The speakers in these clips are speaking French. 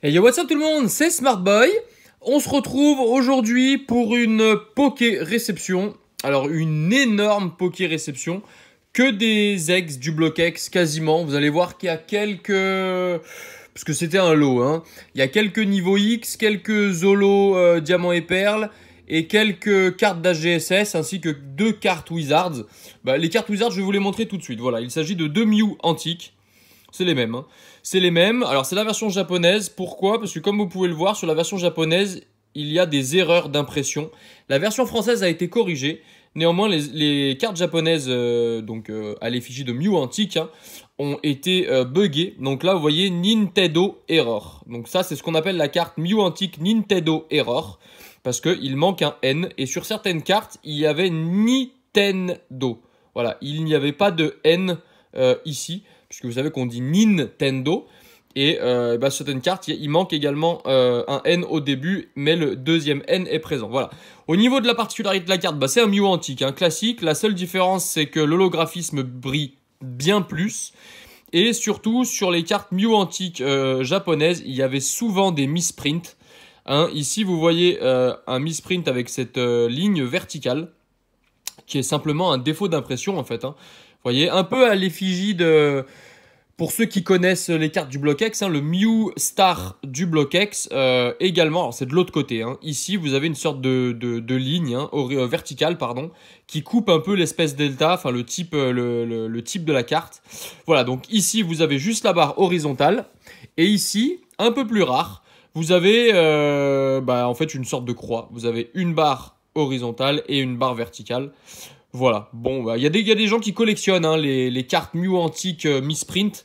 Hey yo, what's up tout le monde, c'est Smartboy. On se retrouve aujourd'hui pour une Poké réception. Alors une énorme Poké réception. Que des ex du bloc X quasiment. Vous allez voir qu'il y a quelques... Parce que c'était un lot, hein. Il y a quelques niveaux X, quelques Zolo Diamant et Perle. Et quelques cartes d'AGSS ainsi que 2 cartes Wizards. Les cartes Wizards, je vais vous les montrer tout de suite. Voilà, il s'agit de 2 Mew antiques. C'est les mêmes, hein. C'est les mêmes. Alors, c'est la version japonaise. Pourquoi? Parce que comme vous pouvez le voir, sur la version japonaise, il y a des erreurs d'impression. La version française a été corrigée. Néanmoins, les cartes japonaises, à l'effigie de Mew antique, hein, ont été buggées. Donc là, vous voyez Nintendo Error. Donc ça, c'est ce qu'on appelle la carte Mew antique Nintendo Error. Parce qu'il manque un N. Et sur certaines cartes, il y avait Nintendo. Voilà, il n'y avait pas de N ici. Puisque vous savez qu'on dit Nintendo. Et sur certaines cartes, il manque également un N au début, mais le deuxième N est présent. Voilà. Au niveau de la particularité de la carte, c'est un Mew antique, un classique. La seule différence, c'est que l'holographisme brille bien plus. Et surtout, sur les cartes Mew antiques japonaises, il y avait souvent des misprints. Hein, ici, vous voyez un misprint avec cette ligne verticale, qui est simplement un défaut d'impression, en fait. Hein. Vous voyez, un peu à l'effigie de... Pour ceux qui connaissent les cartes du bloc X, hein, le Mew Star du bloc X également, alors c'est de l'autre côté. Hein. Ici, vous avez une sorte de ligne verticale, pardon, qui coupe un peu l'espèce delta, enfin le type de la carte. Voilà, donc ici, vous avez juste la barre horizontale. Et ici, un peu plus rare, vous avez en fait une sorte de croix. Vous avez une barre horizontale et une barre verticale. Voilà, bon, il y a des gens qui collectionnent hein, les cartes Mew antiques misprint.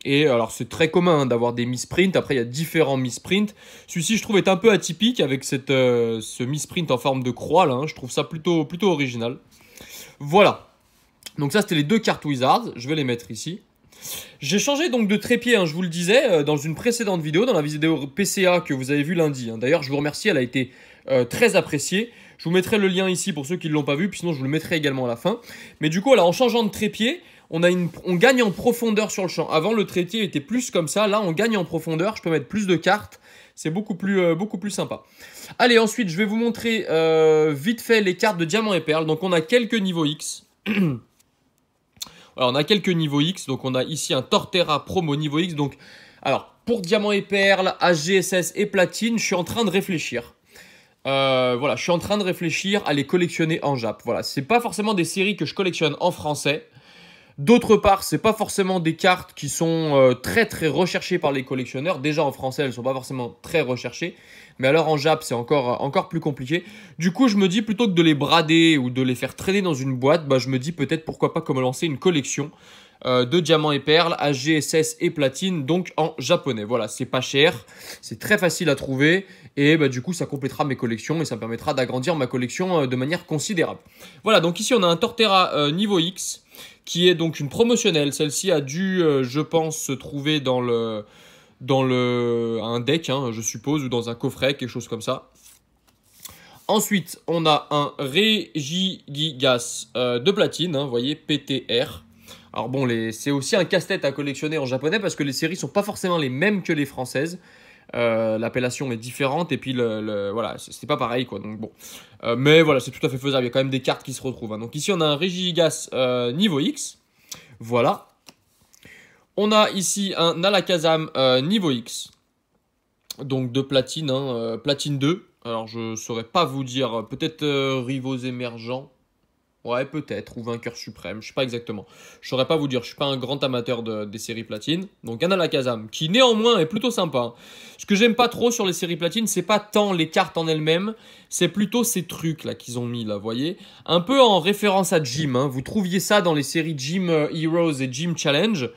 Et alors, c'est très commun hein, d'avoir des misprints. Après, il y a différents misprints. Celui-ci, je trouve, est un peu atypique avec ce misprint en forme de croix. Là, hein. Je trouve ça plutôt original. Voilà. Donc ça, c'était les 2 cartes Wizards. Je vais les mettre ici. J'ai changé donc de trépied, hein, je vous le disais, dans une précédente vidéo, dans la vidéo PCA que vous avez vue lundi. Hein. D'ailleurs, je vous remercie, elle a été très appréciée. Je vous mettrai le lien ici pour ceux qui ne l'ont pas vu, puis sinon je vous le mettrai également à la fin. Mais du coup, voilà, en changeant de trépied, on gagne en profondeur sur le champ. Avant, le trépied était plus comme ça. Là, on gagne en profondeur. Je peux mettre plus de cartes. C'est beaucoup plus sympa. Allez, ensuite, je vais vous montrer vite fait les cartes de Diamant et Perle. Donc, on a quelques niveaux X. Alors, on a quelques niveaux X. Donc, on a ici un Torterra promo niveau X. Donc, alors, pour Diamant et Perle, AGSS et Platine, je suis en train de réfléchir. Voilà, je suis en train de réfléchir à les collectionner en Jap. Voilà, c'est pas forcément des séries que je collectionne en français. D'autre part, c'est pas forcément des cartes qui sont très recherchées par les collectionneurs. Déjà en français, elles sont pas forcément très recherchées. Mais alors en Jap, c'est encore plus compliqué. Du coup, je me dis plutôt que de les brader ou de les faire traîner dans une boîte, je me dis peut-être pourquoi pas comme lancer une collection de diamants et perles, AGSS et platine, donc en japonais. Voilà, c'est pas cher, c'est très facile à trouver et du coup ça complétera mes collections et ça me permettra d'agrandir ma collection de manière considérable. Voilà, donc ici on a un Torterra niveau X qui est donc une promotionnelle. Celle-ci a dû, je pense, se trouver dans un deck, hein, je suppose, ou dans un coffret, quelque chose comme ça. Ensuite, on a un Regigigas de platine, hein, vous voyez, PTR. Alors bon, c'est aussi un casse-tête à collectionner en japonais parce que les séries sont pas forcément les mêmes que les françaises. L'appellation est différente et puis voilà, c'est pas pareil quoi. Donc bon, mais voilà, c'est tout à fait faisable. Il y a quand même des cartes qui se retrouvent. Hein. Donc ici, on a un Regigigas niveau X. Voilà. On a ici un Alakazam niveau X. Donc de platine, hein, platine 2. Alors je saurais pas vous dire, peut-être rivaux émergents. Ouais, peut-être, ou vainqueur suprême, je sais pas exactement. Je saurais pas vous dire, je suis pas un grand amateur des séries platines. Donc un Alakazam, qui néanmoins est plutôt sympa. Hein. Ce que j'aime pas trop sur les séries platines, c'est pas tant les cartes en elles-mêmes, c'est plutôt ces trucs là qu'ils ont mis là, vous voyez. Un peu en référence à Gym, hein. Vous trouviez ça dans les séries Gym Heroes et Gym Challenge.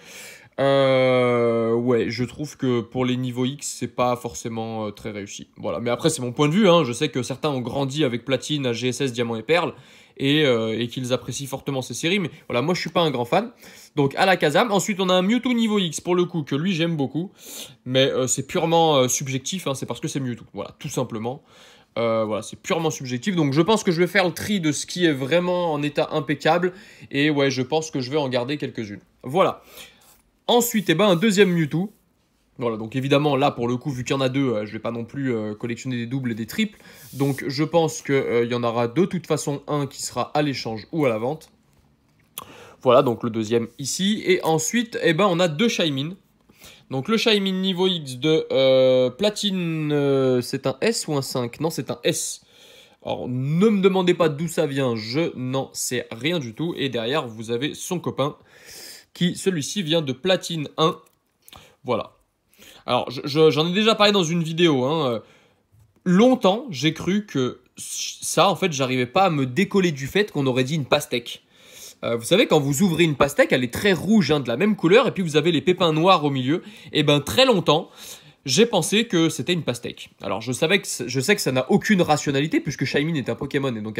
Ouais, je trouve que pour les niveaux X, c'est pas forcément très réussi. Voilà, mais après c'est mon point de vue, hein. Je sais que certains ont grandi avec platine, AGSS, diamant et perles. Et qu'ils apprécient fortement ces séries. Mais voilà, moi je suis pas un grand fan. Donc Alakazam. Ensuite on a un Mewtwo niveau X pour le coup, que lui j'aime beaucoup. Mais c'est purement subjectif, hein, c'est parce que c'est Mewtwo. Voilà, tout simplement. Voilà, c'est purement subjectif. Donc je pense que je vais faire le tri de ce qui est vraiment en état impeccable. Et ouais, je pense que je vais en garder quelques-unes. Voilà. Ensuite, un deuxième Mewtwo. Voilà, donc évidemment, là, pour le coup, vu qu'il y en a deux, je vais pas non plus collectionner des doubles et des triples. Donc je pense qu'il y en aura de toute façon un qui sera à l'échange ou à la vente. Voilà, donc le deuxième ici. Et ensuite, eh ben, on a deux Shaymin. Donc le Shaymin niveau X de platine, c'est un S ou un 5? Non, c'est un S. Alors ne me demandez pas d'où ça vient, je n'en sais rien du tout. Et derrière, vous avez son copain, qui celui-ci vient de platine 1. Voilà. Alors j'en ai déjà parlé dans une vidéo, hein. Longtemps, j'ai cru que ça, en fait, j'arrivais pas à me décoller du fait qu'on aurait dit une pastèque. Vous savez, quand vous ouvrez une pastèque, elle est très rouge, hein, de la même couleur, et puis vous avez les pépins noirs au milieu. Et ben très longtemps, j'ai pensé que c'était une pastèque. Alors je sais que ça n'a aucune rationalité, puisque Shaymin est un Pokémon, et donc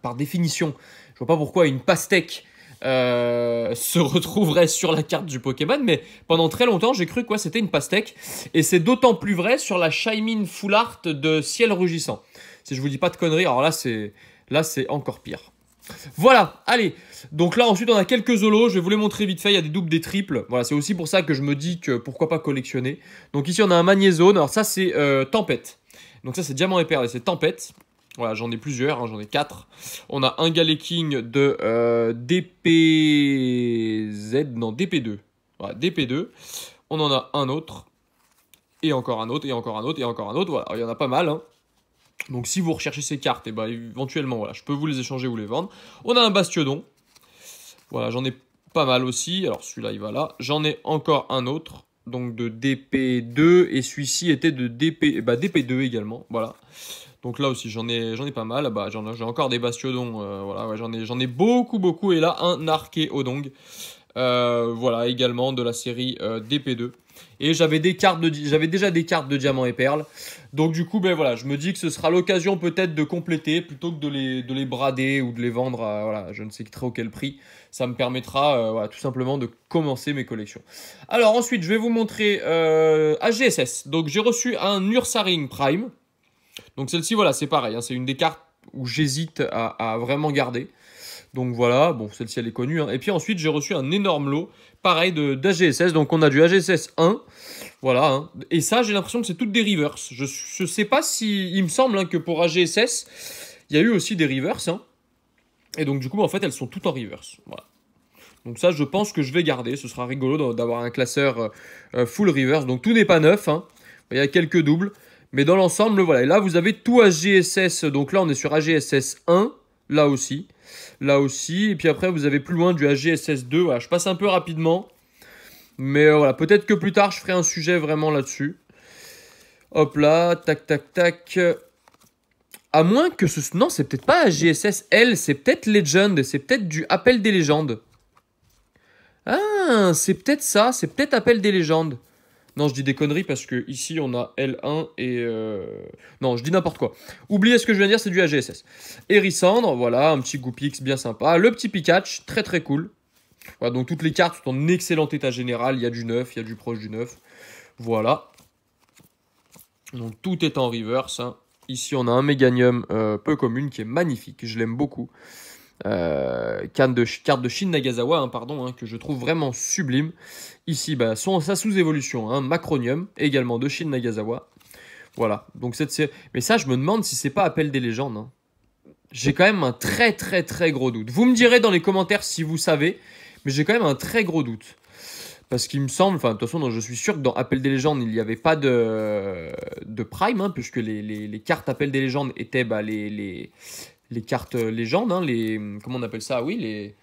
par définition, je vois pas pourquoi une pastèque se retrouverait sur la carte du Pokémon, mais pendant très longtemps, j'ai cru que c'était une pastèque, et c'est d'autant plus vrai sur la Shaymin Full Art de Ciel Rugissant. Si je vous dis pas de conneries, alors là c'est encore pire. Voilà, allez, donc là ensuite on a quelques holos, je vais vous les montrer vite fait, il y a des doubles, des triples, voilà, c'est aussi pour ça que je me dis que pourquoi pas collectionner. Donc ici on a un Magnézone, alors ça c'est Tempête, donc ça c'est Diamant et Perle et c'est Tempête, voilà, j'en ai plusieurs, hein, j'en ai 4. On a un Galeking de DPZ, non DP2, voilà, DP2, on en a un autre, et encore un autre, et encore un autre, et encore un autre, voilà, il y en a pas mal, hein. Donc si vous recherchez ces cartes, et ben éventuellement, voilà, je peux vous les échanger ou les vendre. On a un Bastiodon. Voilà, j'en ai pas mal aussi. Alors celui-là, il va là. J'en ai encore un autre, donc de DP2. Et celui-ci était de DP2 également. Voilà. Donc là aussi, j'en ai pas mal. Bah, j'ai encore des Bastiodons. Voilà, ouais, j'en ai beaucoup. Et là, un Archéodon. Voilà, également de la série DP2. Et j'avais déjà des cartes de Diamant et Perle. Donc du coup, ben voilà, je me dis que ce sera l'occasion peut-être de compléter plutôt que de les brader ou de les vendre à voilà, je ne sais trop quel prix. Ça me permettra voilà, tout simplement de commencer mes collections. Alors ensuite, je vais vous montrer AGSS. Donc j'ai reçu un Ursaring Prime. Donc celle-ci, voilà, c'est pareil. Hein, c'est une des cartes où j'hésite à vraiment garder. Donc voilà, bon, celle-ci elle est connue. Hein. Et puis ensuite, j'ai reçu un énorme lot, pareil, d'AGSS. Donc on a du AGSS 1, voilà. Hein. Et ça, j'ai l'impression que c'est toutes des reverse. Je sais pas si... Il me semble hein, que pour AGSS, il y a eu aussi des reverse. Hein. Et donc du coup, en fait, elles sont toutes en reverse. Voilà. Donc ça, je pense que je vais garder. Ce sera rigolo d'avoir un classeur full reverse. Donc tout n'est pas neuf. Hein. Il y a quelques doubles. Mais dans l'ensemble, voilà. Et là, vous avez tout AGSS. Donc là, on est sur AGSS 1, là aussi. Là aussi, et puis après vous avez plus loin du AGSS 2, voilà, je passe un peu rapidement, mais voilà, peut-être que plus tard je ferai un sujet vraiment là-dessus. Hop là, tac, à moins que ce... Non, c'est peut-être pas AGSS L, c'est peut-être Legend, c'est peut-être du Appel des légendes. Ah, c'est peut-être ça, c'est peut-être Appel des légendes. Non, je dis des conneries parce que ici on a L1 et... Non, je dis n'importe quoi. Oubliez ce que je viens de dire, c'est du AGSS. Hérissandre, voilà, un petit Goupix bien sympa. Le petit Pikachu, très cool. Voilà, donc toutes les cartes sont en excellent état général. Il y a du neuf, il y a du proche du neuf. Voilà. Donc tout est en reverse. Hein. Ici on a un Méganium peu commune qui est magnifique, je l'aime beaucoup. Carte de Shin Nagasawa, hein, pardon, hein, que je trouve vraiment sublime. Ici, bah, sa sous-évolution, hein, Macronium, également de Shin Nagasawa. Voilà, donc cette série... Mais ça, je me demande si c'est pas Appel des légendes. Hein. J'ai quand même un très gros doute. Vous me direz dans les commentaires si vous savez, mais j'ai quand même un très gros doute. Parce qu'il me semble, enfin de toute façon, je suis sûr que dans Appel des légendes, il n'y avait pas de Prime, hein, puisque les cartes Appel des légendes étaient bah, les cartes légendes, hein, comment on appelle ça? Oui, les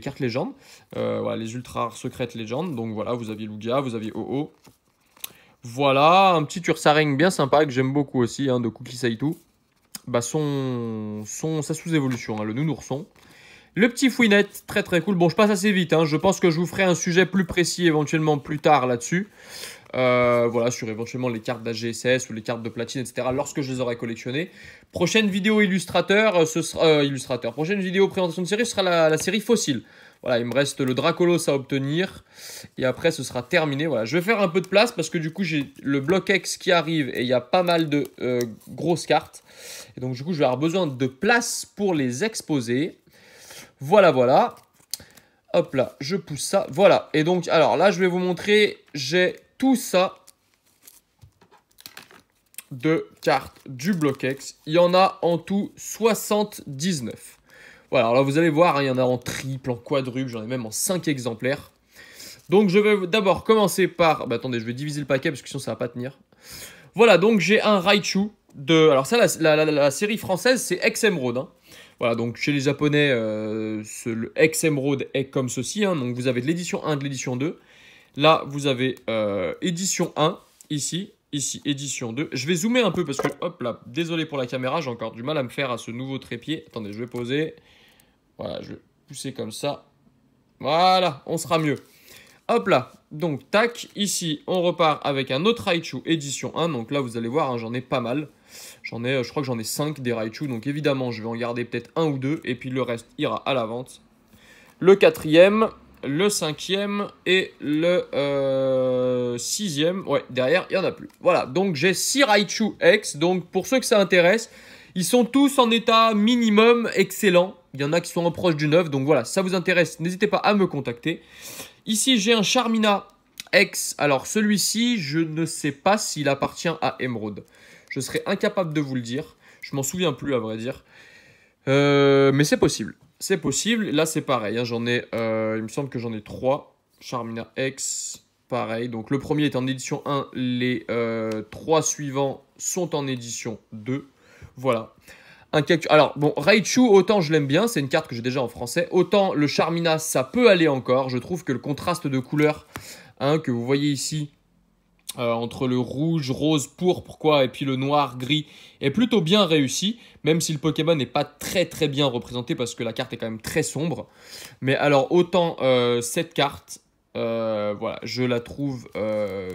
cartes légendes. Voilà, les ultra rares secrètes légendes. Donc voilà, vous aviez Lugia, vous aviez OO. Voilà, un petit Ursaring bien sympa que j'aime beaucoup aussi, hein, de Cookie Saitu. Bah, sa sous-évolution, hein, le nounourson. Le petit Fouinette, très cool. Bon, je passe assez vite, hein. Je pense que je vous ferai un sujet plus précis éventuellement plus tard là-dessus. Voilà, sur éventuellement les cartes d'AGSS ou les cartes de platine, etc. lorsque je les aurai collectionnées. Prochaine vidéo illustrateur, Prochaine vidéo présentation de série, ce sera la série Fossile. Voilà, il me reste le Dracolos à obtenir. Et après, ce sera terminé. Voilà, je vais faire un peu de place parce que du coup, j'ai le Block X qui arrive et il y a pas mal de grosses cartes. Et donc, du coup, je vais avoir besoin de place pour les exposer. Voilà. Hop là, je pousse ça. Voilà. Et donc, alors là, je vais vous montrer. J'ai tout ça de cartes du Block-X. Il y en a en tout 79. Voilà, alors là, vous allez voir, hein, il y en a en triple, en quadruple. J'en ai même en 5 exemplaires. Donc, je vais d'abord commencer par... Bah, attendez, je vais diviser le paquet parce que sinon, ça va pas tenir. Voilà, donc j'ai un Raichu de... Alors ça, la série française, c'est Ex-Emeraude, hein. Voilà, donc chez les Japonais, le Ex-Emeraude est comme ceci. Hein. Donc vous avez de l'édition 1, de l'édition 2. Là, vous avez édition 1, ici, édition 2. Je vais zoomer un peu parce que, hop là, désolé pour la caméra, j'ai encore du mal à me faire à ce nouveau trépied. Attendez, je vais poser. Voilà, je vais pousser comme ça. Voilà, on sera mieux. Hop là, donc tac, ici, on repart avec un autre Raichu édition 1. Donc là, vous allez voir, hein, j'en ai pas mal. Je crois que j'en ai 5 des Raichu, donc évidemment je vais en garder peut-être un ou deux, et puis le reste ira à la vente. Le 4e, le 5e et le 6e, ouais, derrière il n'y en a plus. Voilà, donc j'ai 6 Raichu X, donc pour ceux que ça intéresse, ils sont tous en état minimum excellent. Il y en a qui sont en proche du neuf, donc voilà, si ça vous intéresse, n'hésitez pas à me contacter. Ici j'ai un Charmina X, alors celui-ci, je ne sais pas s'il appartient à Emeraude. Je serais incapable de vous le dire. Je m'en souviens plus, à vrai dire. Mais c'est possible. C'est possible. Là, c'est pareil. Hein. Il me semble que j'en ai 3. Charmina X, pareil. Donc, le premier est en édition 1. Les 3 suivants sont en édition 2. Voilà. Alors, bon, Raichu, autant je l'aime bien. C'est une carte que j'ai déjà en français. Autant le Charmina, ça peut aller encore. Je trouve que le contraste de couleurs que vous voyez ici... entre le rouge, rose, pourpre, et puis le noir, gris, est plutôt bien réussi, même si le Pokémon n'est pas très très bien représenté parce que la carte est quand même très sombre. Mais alors autant cette carte, voilà, je la trouve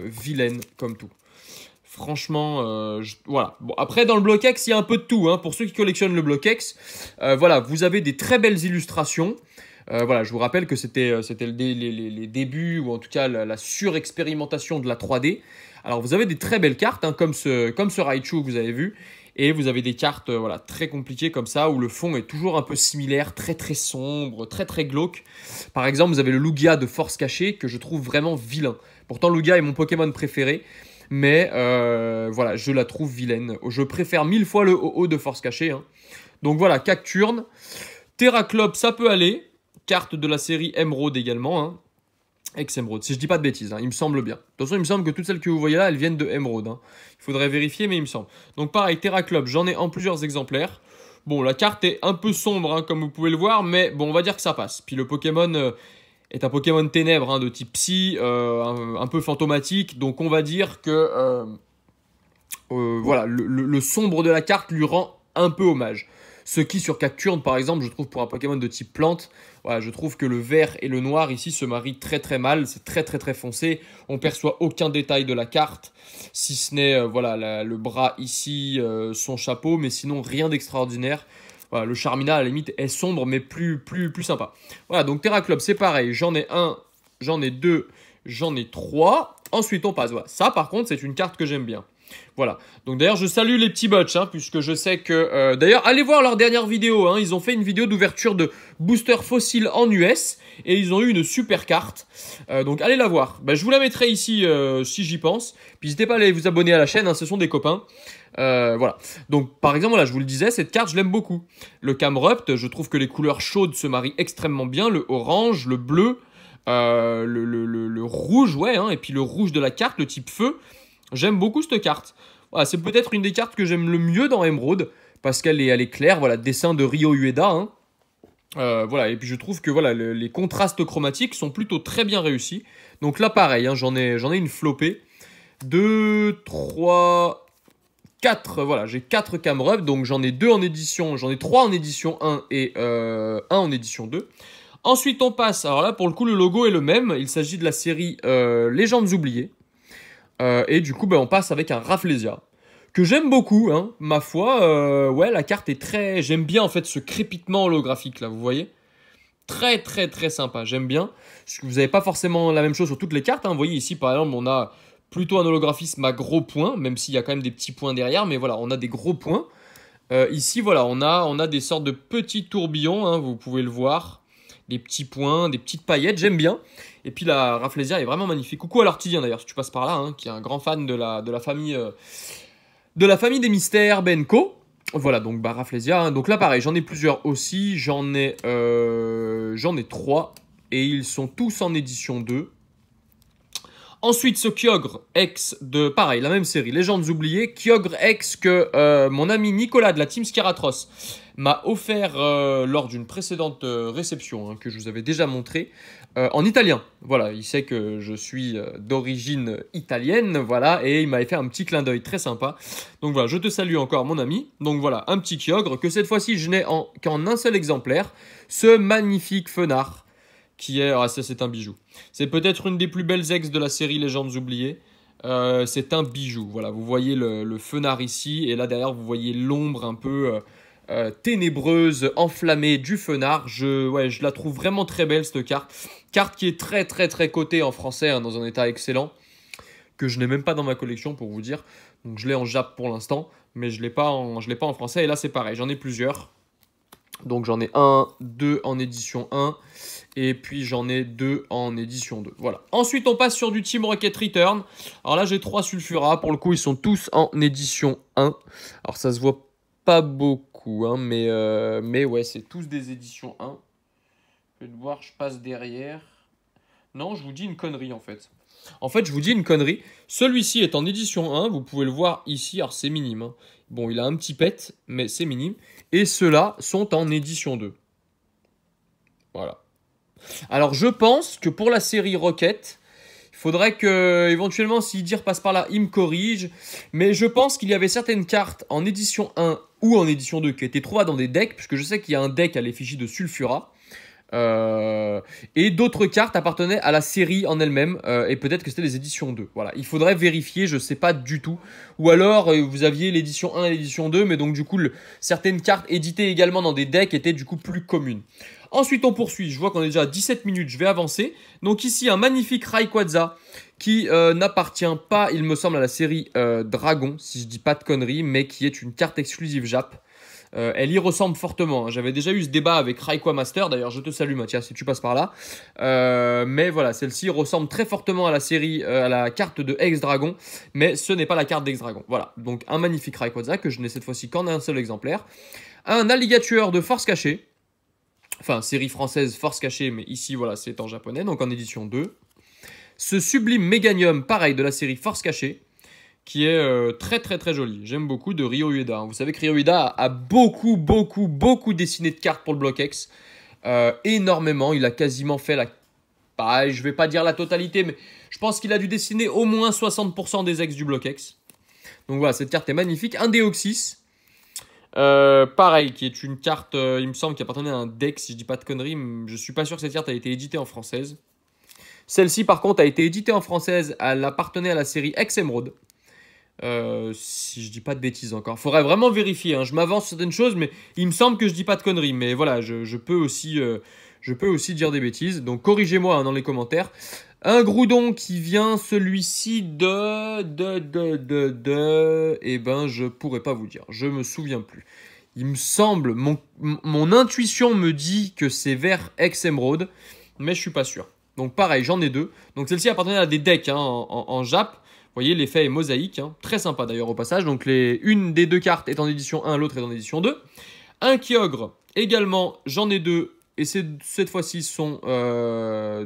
vilaine comme tout. Franchement, voilà. Bon, après, dans le Block-X, il y a un peu de tout. Hein. Pour ceux qui collectionnent le Block-X, voilà, vous avez des très belles illustrations. Voilà, je vous rappelle que c'était les débuts, ou en tout cas la surexpérimentation de la 3D. Alors, vous avez des très belles cartes, hein, comme ce Raichu que vous avez vu. Et vous avez des cartes voilà, très compliquées comme ça, où le fond est toujours un peu similaire, très très sombre, très très glauque. Par exemple, vous avez le Lugia de Force Cachée, que je trouve vraiment vilain. Pourtant, Lugia est mon Pokémon préféré. Mais voilà, je la trouve vilaine. Je préfère 1000 fois le OO de Force Cachée. Hein. Donc voilà, Cacturne. Terraclope, ça peut aller. Carte de la série Emeraude également. Hein. Ex-Emeraude, si je dis pas de bêtises, hein, il me semble bien. De toute façon, il me semble que toutes celles que vous voyez là, elles viennent de Emeraude. Hein. Il faudrait vérifier, mais il me semble. Donc pareil, Terraclope, j'en ai en plusieurs exemplaires. Bon, la carte est un peu sombre, hein, comme vous pouvez le voir, mais bon, on va dire que ça passe. Puis le Pokémon... est un Pokémon ténèbres hein, de type psy, un peu fantomatique. Donc on va dire que voilà, le sombre de la carte lui rend un peu hommage. Ce qui sur Cacturne par exemple, je trouve pour un Pokémon de type plante, voilà, je trouve que le vert et le noir ici se marient très très mal. C'est très très très foncé. On perçoit aucun détail de la carte, si ce n'est voilà, le bras ici, son chapeau, mais sinon rien d'extraordinaire. Voilà, le Charmina, à la limite, est sombre, mais plus sympa. Voilà, donc Terraclope, c'est pareil. J'en ai un, j'en ai deux, j'en ai trois. Ensuite, on passe. Voilà. Ça, par contre, c'est une carte que j'aime bien. Voilà. Donc, d'ailleurs, je salue les petits botch, hein, puisque je sais que... d'ailleurs, allez voir leur dernière vidéo. Hein, ils ont fait une vidéo d'ouverture de Booster Fossile en US. Et ils ont eu une super carte. Donc, allez la voir. Bah, je vous la mettrai ici, si j'y pense. Puis, n'hésitez pas à aller vous abonner à la chaîne. Hein, ce sont des copains. Voilà. Donc, par exemple, là, je vous le disais, cette carte, je l'aime beaucoup. Le Camerupt, je trouve que les couleurs chaudes se marient extrêmement bien. Le orange, le bleu, le rouge, ouais, hein, et puis le rouge de la carte, le type feu. J'aime beaucoup cette carte. Voilà, c'est peut-être une des cartes que j'aime le mieux dans Emeraude, parce qu'elle est claire. Voilà, dessin de Ryo Ueda. Hein. Voilà, et puis je trouve que voilà, les contrastes chromatiques sont plutôt très bien réussis. Donc là, pareil, hein, j'en ai une flopée. 2, 3... 4, voilà, j'ai 4 Camerupt, donc j'en ai 2 en édition, j'en ai 3 en édition 1 et 1 en édition 2. Ensuite, on passe, alors là, pour le coup, le logo est le même, il s'agit de la série Légendes oubliées. Et du coup, ben, on passe avec un Rafflesia, que j'aime beaucoup, hein, ma foi. Ouais, la carte est très... J'aime bien, en fait, ce crépitement holographique, là, vous voyez. Très, très, très sympa, j'aime bien. Vous n'avez pas forcément la même chose sur toutes les cartes, hein. Vous voyez, ici, par exemple, on a... plutôt un holographisme à gros points, même s'il y a quand même des petits points derrière, mais voilà, on a des gros points. Ici, voilà, on a des sortes de petits tourbillons, hein, vous pouvez le voir. des petits points, des petites paillettes, j'aime bien. Et puis la Rafflesia est vraiment magnifique. Coucou à l'Artidien d'ailleurs, si tu passes par là, hein, qui est un grand fan de la famille des mystères Benko. Voilà, donc bah, Rafflesia. Hein. Donc là, pareil, j'en ai plusieurs aussi. J'en ai 3 et ils sont tous en édition 2. Ensuite, ce Kyogre X de, pareil, la même série, Légendes oubliées. Kyogre X que mon ami Nicolas de la Team Scaratros m'a offert lors d'une précédente réception, hein, que je vous avais déjà montré, en italien. Voilà, il sait que je suis d'origine italienne, voilà, et il m'avait fait un petit clin d'œil très sympa. Donc voilà, je te salue encore mon ami. Donc voilà, un petit Kyogre que cette fois-ci je n'ai qu'en un seul exemplaire, ce magnifique Fenard. Qui est, ah ça c'est un bijou. C'est peut-être une des plus belles ex de la série Légendes oubliées. C'est un bijou. Voilà, vous voyez le Fenard ici et là derrière vous voyez l'ombre un peu ténébreuse, enflammée du Fenard. Je la trouve vraiment très belle cette carte. Carte qui est très très très cotée en français, hein, dans un état excellent, que je n'ai même pas dans ma collection pour vous dire. Donc je l'ai en Jap pour l'instant, mais je l'ai pas en français. Et là c'est pareil, j'en ai plusieurs. Donc j'en ai 1, 2 en édition 1 et puis j'en ai 2 en édition 2. Voilà. Ensuite on passe sur du Team Rocket Return. Alors là j'ai 3 Sulfura. Pour le coup ils sont tous en édition 1. Alors ça se voit pas beaucoup, hein, mais ouais c'est tous des éditions 1. Je vais voir, je passe derrière. Non, je vous dis une connerie en fait. En fait, je vous dis une connerie. Celui-ci est en édition 1. Vous pouvez le voir ici. Alors, c'est minime. Hein. Bon, il a un petit pet, mais c'est minime. Et ceux-là sont en édition 2. Voilà. Alors, je pense que pour la série Rocket, il faudrait que, éventuellement, si Dir passe par là, il me corrige. Mais je pense qu'il y avait certaines cartes en édition 1 ou en édition 2 qui étaient trouvables dans des decks. Puisque je sais qu'il y a un deck à l'effigie de Sulfura. Et d'autres cartes appartenaient à la série en elle-même, et peut-être que c'était les éditions 2. Voilà, il faudrait vérifier, je sais pas du tout. Ou alors vous aviez l'édition 1 et l'édition 2, mais donc du coup certaines cartes éditées également dans des decks étaient du coup plus communes. Ensuite on poursuit, je vois qu'on est déjà à 17 minutes, je vais avancer. Donc ici un magnifique Rayquaza qui n'appartient pas, il me semble, à la série Dragon, si je dis pas de conneries, mais qui est une carte exclusive Jap. Elle y ressemble fortement. Hein. J'avais déjà eu ce débat avec Rayquaza Master. D'ailleurs, je te salue, Mathias, si tu passes par là. Mais voilà, celle-ci ressemble très fortement à la série, à la carte de Ex-Dragon. Mais ce n'est pas la carte d'Ex-Dragon. Voilà, donc un magnifique Rayquaza que je n'ai cette fois-ci qu'en un seul exemplaire. Un alligator de Force Cachée. Enfin, série française Force Cachée, mais ici, voilà, c'est en japonais, donc en édition 2. Ce sublime Méganium, pareil, de la série Force Cachée, qui est très très très joli. J'aime beaucoup, de Ryo Ueda. Vous savez que Ryo Ueda a beaucoup dessiné de cartes pour le Block X. Énormément, il a quasiment fait la... Bah, je vais pas dire la totalité, mais je pense qu'il a dû dessiner au moins 60% des ex du Block X. Donc voilà, cette carte est magnifique. Un Deoxys. Pareil, qui est une carte, il me semble, qui appartenait à un deck, si je dis pas de conneries. Je suis pas sûr que cette carte a été éditée en française. Celle-ci, par contre, a été éditée en française. Elle appartenait à la série Ex-Emerald. Si je dis pas de bêtises encore. Faudrait vraiment vérifier. Hein. Je m'avance sur certaines choses, mais il me semble que je dis pas de conneries. Mais voilà, je peux aussi dire des bêtises. Donc corrigez-moi, hein, dans les commentaires. Un Groudon qui vient, celui-ci Eh ben, je pourrais pas vous dire. Je me souviens plus. Il me semble, mon intuition me dit que c'est vers Ex-Emerald, mais je suis pas sûr. Donc pareil, j'en ai 2. Donc celle-ci appartenait à des decks, hein, en Jap. Vous voyez, l'effet est mosaïque, hein. Très sympa d'ailleurs au passage. Donc une des 2 cartes est en édition 1, l'autre est en édition 2. Un Kyogre, également, j'en ai 2. Et cette fois-ci sont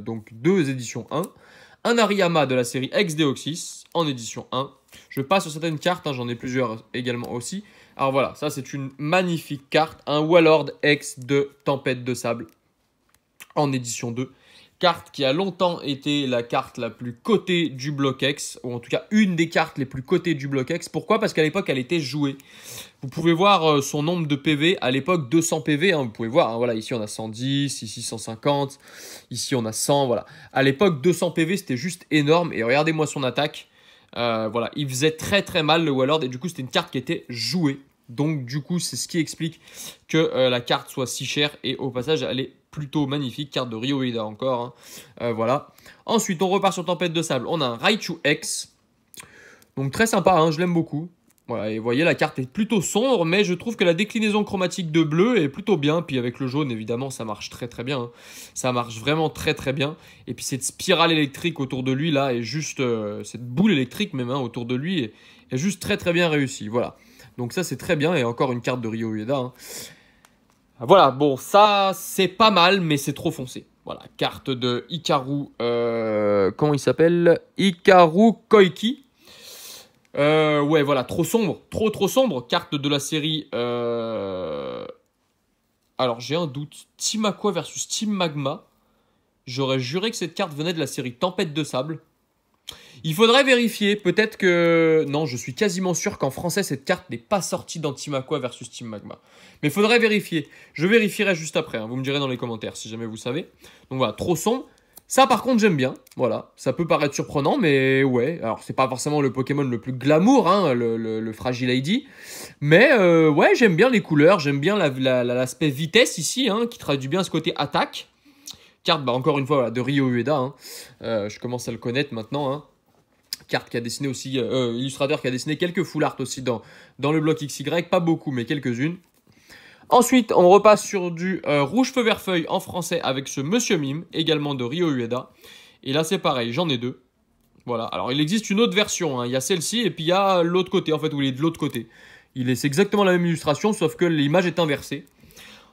donc 2 éditions 1. Un Hariyama de la série Ex-Deoxys en édition 1. Je passe sur certaines cartes, hein, j'en ai plusieurs également aussi. Alors voilà, ça c'est une magnifique carte. Un Wallord Ex de Tempête de Sable en édition 2. Carte qui a longtemps été la carte la plus cotée du Block X, ou en tout cas une des cartes les plus cotées du Block X. Pourquoi? Parce qu'à l'époque, elle était jouée. Vous pouvez voir son nombre de PV, à l'époque 200 PV, hein, vous pouvez voir, hein, voilà, ici on a 110, ici 150, ici on a 100, voilà. À l'époque, 200 PV, c'était juste énorme, et regardez-moi son attaque. Voilà, il faisait très très mal le Wallord, et du coup c'était une carte qui était jouée. Donc du coup, c'est ce qui explique que la carte soit si chère, et au passage, elle est plutôt magnifique, carte de Ryo Ueda encore, hein. Voilà. Ensuite, on repart sur Tempête de Sable. On a un Raichu X. Donc très sympa, hein, je l'aime beaucoup. Voilà, et vous voyez, la carte est plutôt sombre, mais je trouve que la déclinaison chromatique de bleu est plutôt bien. Puis avec le jaune, évidemment, ça marche très très bien. Hein. Ça marche vraiment très très bien. Et puis cette spirale électrique autour de lui, là, est juste... cette boule électrique même, hein, autour de lui, est juste très très bien réussie. Voilà. Donc ça, c'est très bien. Et encore une carte de Ryo Ueda. Hein. Voilà, bon, ça, c'est pas mal, mais c'est trop foncé. Voilà, carte de Hikaru... comment il s'appelle? Hikaru Koiki. Ouais, voilà, trop sombre, trop sombre. Carte de la série. Alors, j'ai un doute. Team Aqua versus Team Magma. J'aurais juré que cette carte venait de la série Tempête de Sable. Il faudrait vérifier. Peut-être que. Non, je suis quasiment sûr qu'en français, cette carte n'est pas sortie dans Team Aqua versus Team Magma. Mais il faudrait vérifier. Je vérifierai juste après. Hein. Vous me direz dans les commentaires si jamais vous savez. Donc voilà, trop sombre. Ça, par contre, j'aime bien. Voilà, ça peut paraître surprenant, mais ouais. Alors, c'est pas forcément le Pokémon le plus glamour, hein, le Fragile ID. Mais ouais, j'aime bien les couleurs. J'aime bien l'aspect vitesse ici, hein, qui traduit bien ce côté attaque. Carte, bah, encore une fois, voilà, de Ryo Ueda. Hein. Je commence à le connaître maintenant. Hein. Carte qui a dessiné aussi... illustrateur qui a dessiné quelques full art aussi dans le bloc XY. Pas beaucoup, mais quelques-unes. Ensuite, on repasse sur du Rouge Feu Vert Feuille en français avec ce Monsieur Mime, également de Ryo Ueda. Et là, c'est pareil, j'en ai deux. Voilà, alors il existe une autre version, hein. Il y a celle-ci et puis il y a l'autre côté, en fait, où il est de l'autre côté. C'est exactement la même illustration, sauf que l'image est inversée.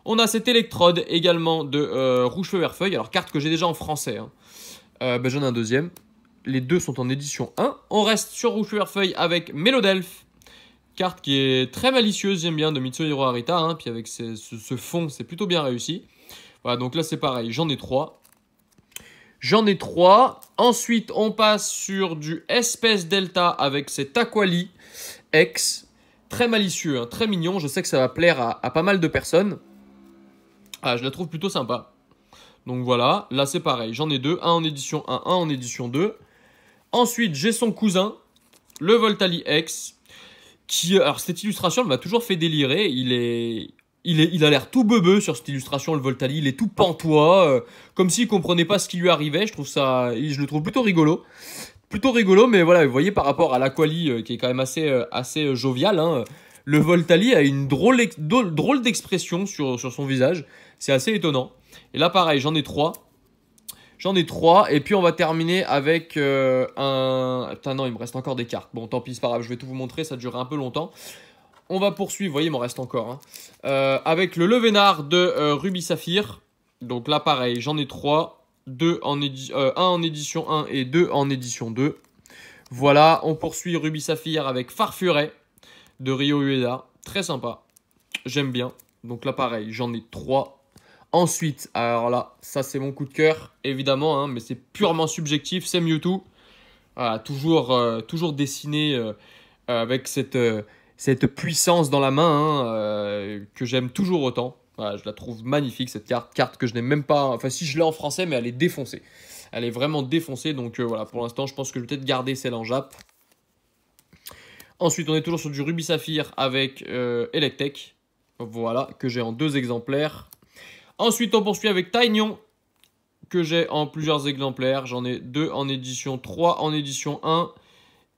On a cette électrode également de Rouge Feu Vert Feuille, alors carte que j'ai déjà en français. Hein. Ben, j'en ai un deuxième. Les deux sont en édition 1. On reste sur Rouge Feu Vert Feuille avec Mélodelph. Carte qui est très malicieuse, j'aime bien, de Mitsuhiro Arita. Hein, puis avec ce fond, c'est plutôt bien réussi. Voilà, donc là c'est pareil, j'en ai 3. J'en ai 3. Ensuite, on passe sur du Espèce Delta avec cet Aquali X. Très malicieux, hein, très mignon. Je sais que ça va plaire à pas mal de personnes. Ah, je la trouve plutôt sympa. Donc voilà, là c'est pareil, j'en ai 2. Un en édition 1, un en édition 2. Ensuite, j'ai son cousin, le Voltali X. Alors cette illustration, elle m'a toujours fait délirer. Il a l'air tout beubeux sur cette illustration, le Voltali. Il est tout pantois, comme s'il comprenait pas ce qui lui arrivait. Je le trouve plutôt rigolo. Plutôt rigolo, mais voilà, vous voyez, par rapport à l'Aquali, qui est quand même assez jovial, hein, le Voltali a une drôle d'expression sur son visage. C'est assez étonnant. Et là, pareil, j'en ai 3. J'en ai 3, et puis on va terminer avec un... Putain, non, il me reste encore des cartes. Bon, tant pis, c'est pas grave, je vais tout vous montrer, ça durerait un peu longtemps. On va poursuivre, vous voyez, il m'en reste encore. Hein. Avec le Levénard de Ruby Saphir. Donc là, pareil, j'en ai 3. 1 en édition 1 et 2 en édition 2. Voilà, on poursuit Ruby Saphir avec Farfuret de Ryo Ueda. Très sympa, j'aime bien. Donc là, pareil, j'en ai 3. Ensuite, alors là, ça c'est mon coup de cœur, évidemment, hein, mais c'est purement subjectif, c'est Mewtwo. Voilà, toujours dessiné avec cette puissance dans la main, hein, que j'aime toujours autant. Voilà, je la trouve magnifique cette carte que je n'ai même pas... Enfin si, je l'ai en français, mais elle est défoncée. Elle est vraiment défoncée, donc voilà, pour l'instant, je pense que je vais peut-être garder celle en Jap. Ensuite, on est toujours sur du Ruby Saphir avec Electek. Voilà, que j'ai en 2 exemplaires. Ensuite, on poursuit avec Taignon, que j'ai en plusieurs exemplaires. J'en ai 2 en édition 3, en édition 1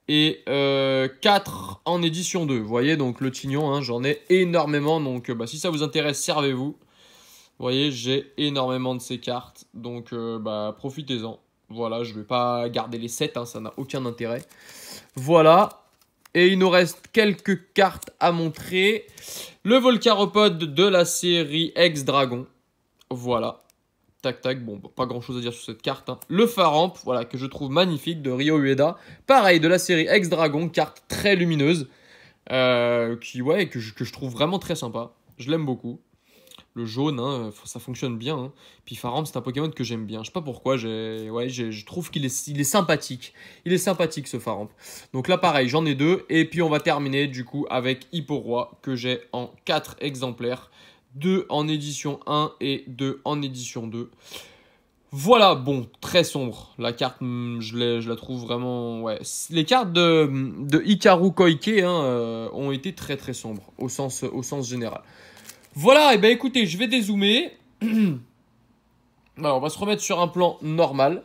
et 4 en édition 2. Vous voyez, donc le Tignon, hein, j'en ai énormément. Donc, si ça vous intéresse, servez-vous. Vous voyez, j'ai énormément de ces cartes. Donc, profitez-en. Voilà, je ne vais pas garder les 7, hein, ça n'a aucun intérêt. Voilà. Et il nous reste quelques cartes à montrer. Le Volcaropode de la série X-Dragon. Voilà. Tac, tac. Bon, pas grand chose à dire sur cette carte. Hein. Le Faramp, voilà, que je trouve magnifique de Ryo Ueda. Pareil, de la série X-Dragon. Carte très lumineuse. Que je trouve vraiment très sympa. Je l'aime beaucoup. Le jaune, hein, ça fonctionne bien. Hein. Puis Faramp, c'est un Pokémon que j'aime bien. Je sais pas pourquoi, je trouve qu'il est sympathique. Il est sympathique, ce Faramp. Donc là, pareil, j'en ai 2. Et puis, on va terminer, du coup, avec Hipporoi, que j'ai en 4 exemplaires. 2 en édition 1 et 2 en édition 2. Voilà, bon, très sombre. La carte, je la trouve vraiment... Ouais. Les cartes de Hikaru Koike, hein, ont été très, très sombres, au sens général. Voilà, et ben écoutez, je vais dézoomer. Alors, on va se remettre sur un plan normal.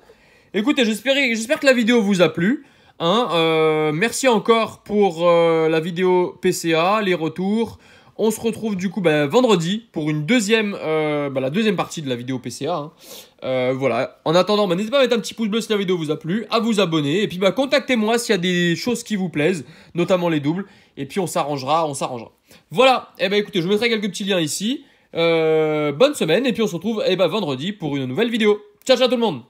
Écoutez, j'espère que la vidéo vous a plu. Merci encore pour la vidéo PCA, les retours. On se retrouve du coup vendredi pour une la deuxième partie de la vidéo PCA. Voilà. En attendant, n'hésitez pas à mettre un petit pouce bleu si la vidéo vous a plu, à vous abonner. Et puis contactez-moi s'il y a des choses qui vous plaisent, notamment les doubles. Et puis on s'arrangera. Voilà. Écoutez, je mettrai quelques petits liens ici. Bonne semaine et puis on se retrouve vendredi pour une nouvelle vidéo. Ciao tout le monde.